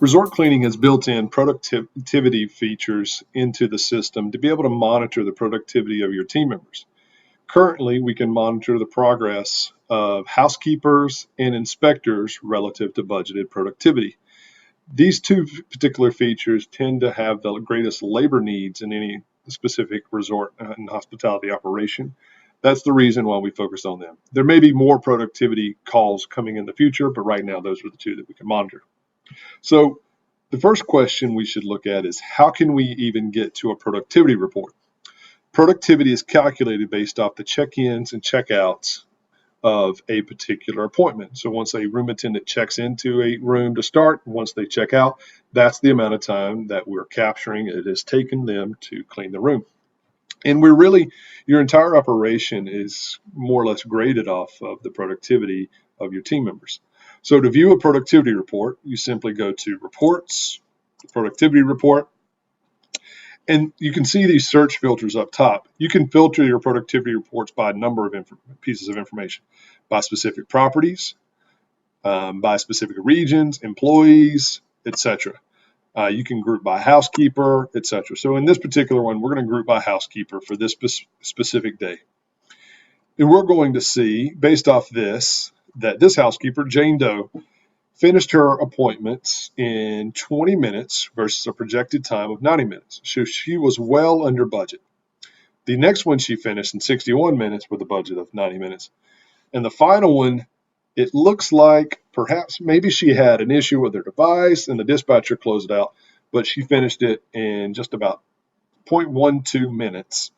Resort Cleaning has built-in productivity features into the system to be able to monitor the productivity of your team members. Currently, we can monitor the progress of housekeepers and inspectors relative to budgeted productivity. These two particular features tend to have the greatest labor needs in any specific resort and hospitality operation. That's the reason why we focus on them. There may be more productivity calls coming in the future, but right now those are the two that we can monitor. So the first question we should look at is, how can we even get to a productivity report? Productivity is calculated based off the check-ins and check-outs of a particular appointment. So once a room attendant checks into a room to start, once they check out, that's the amount of time that we're capturing it has taken them to clean the room. And your entire operation is more or less graded off of the productivity of your team members. So to view a productivity report, you simply go to Reports, Productivity Report, and you can see these search filters up top. You can filter your productivity reports by a number of pieces of information, by specific properties, by specific regions, employees, etc. You can group by housekeeper, etc. So in this particular one, we're going to group by housekeeper for this specific day. And we're going to see, based off this, that this housekeeper, Jane Doe, finished her appointments in 20 minutes versus a projected time of 90 minutes. So she was well under budget. The next one she finished in 61 minutes with a budget of 90 minutes. And the final one, it looks like perhaps maybe she had an issue with her device and the dispatcher closed it out, but she finished it in just about 0.12 minutes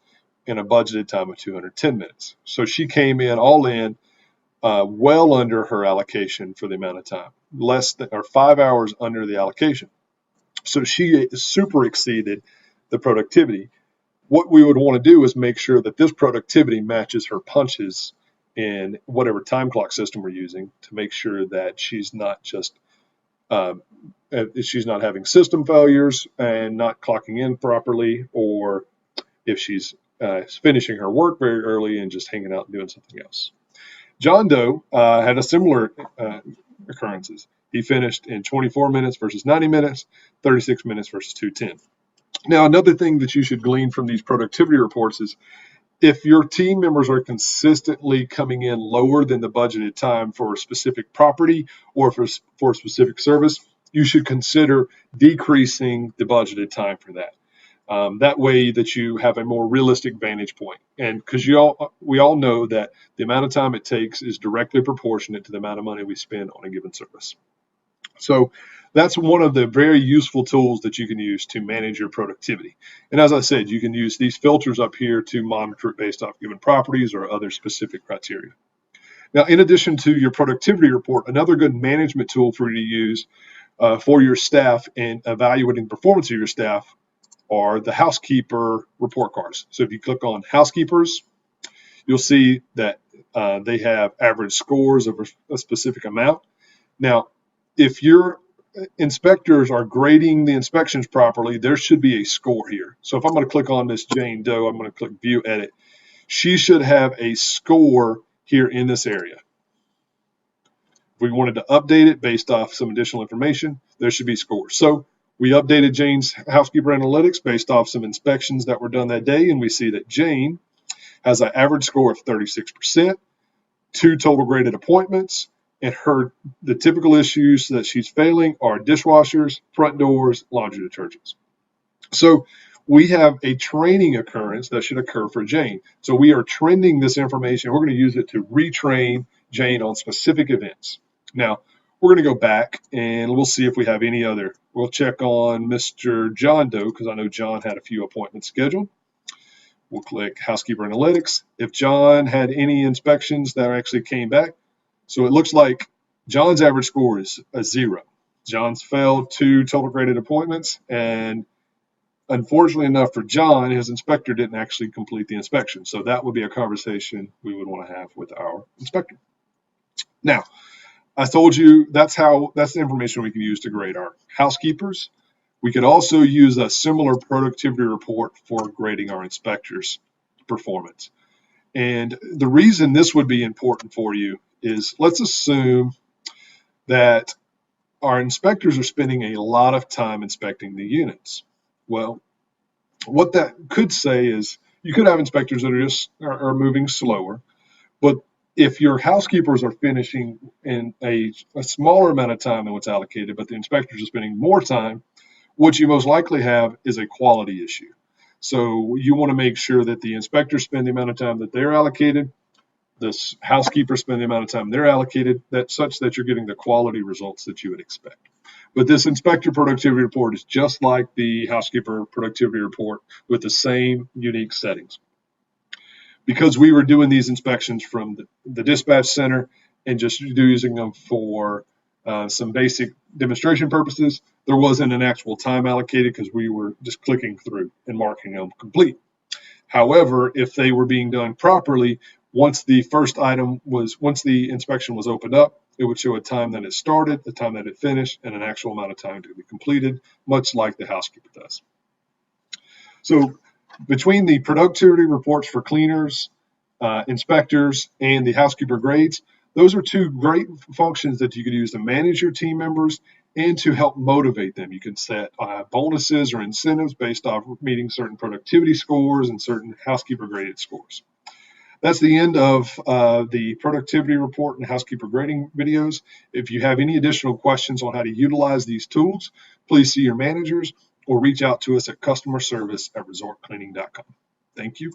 in a budgeted time of 210 minutes. So she came in all in well under her allocation for the amount of time, less than or 5 hours under the allocation. So she super exceeded the productivity. What we would want to do is make sure that this productivity matches her punches in whatever time clock system we're using to make sure that she's not having system failures and not clocking in properly, or if she's finishing her work very early and just hanging out and doing something else. John Doe had a similar occurrences. He finished in 24 minutes versus 90 minutes, 36 minutes versus 210. Now, another thing that you should glean from these productivity reports is if your team members are consistently coming in lower than the budgeted time for a specific property or for a specific service, you should consider decreasing the budgeted time for that. That way that you have a more realistic vantage point. And because we all know that the amount of time it takes is directly proportionate to the amount of money we spend on a given service. So that's one of the very useful tools that you can use to manage your productivity. And as I said, you can use these filters up here to monitor it based off given properties or other specific criteria. Now, in addition to your productivity report, another good management tool for you to use for your staff and evaluating performance of your staff are the housekeeper report cards. So if you click on housekeepers, you'll see that they have average scores of a specific amount. Now, if your inspectors are grading the inspections properly, there should be a score here. So if I'm going to click on Miss Jane Doe, I'm going to click View Edit. She should have a score here in this area. If we wanted to update it based off some additional information, there should be scores. So we updated Jane's housekeeper analytics based off some inspections that were done that day, and we see that Jane has an average score of 36%, 2 total graded appointments, and the typical issues that she's failing are dishwashers, front doors, laundry detergents. So we have a training occurrence that should occur for Jane. So we are trending this information. We're going to use it to retrain Jane on specific events. Now, we're going to go back and we'll see if we have any other. We'll check on Mr. John Doe because I know John had a few appointments scheduled. We'll click Housekeeper Analytics. If John had any inspections that actually came back, so it looks like John's average score is a 0. John's failed 2 total graded appointments, and unfortunately enough for John, his inspector didn't actually complete the inspection. So that would be a conversation we would want to have with our inspector. Now, I told you that's the information we can use to grade our housekeepers. We could also use a similar productivity report for grading our inspectors' performance. And the reason this would be important for you is, let's assume that our inspectors are spending a lot of time inspecting the units. Well, what that could say is you could have inspectors that are moving slower, but if your housekeepers are finishing in a smaller amount of time than what's allocated, but the inspectors are spending more time, what you most likely have is a quality issue. So you want to make sure that the inspectors spend the amount of time that they're allocated, the housekeepers spend the amount of time they're allocated, such that you're getting the quality results that you would expect. But this inspector productivity report is just like the housekeeper productivity report with the same unique settings. Because we were doing these inspections from the dispatch center and just using them for some basic demonstration purposes, there wasn't an actual time allocated because we were just clicking through and marking them complete. However, if they were being done properly, once the inspection was opened up, it would show a time that it started, a time that it finished, and an actual amount of time to be completed, much like the housekeeper does. So between the productivity reports for cleaners, inspectors, and the housekeeper grades, those are two great functions that you could use to manage your team members and to help motivate them. You can set bonuses or incentives based off meeting certain productivity scores and certain housekeeper graded scores. That's the end of the productivity report and housekeeper grading videos. If you have any additional questions on how to utilize these tools, please see your managers or reach out to us at customerservice@resortcleaning.com. Thank you.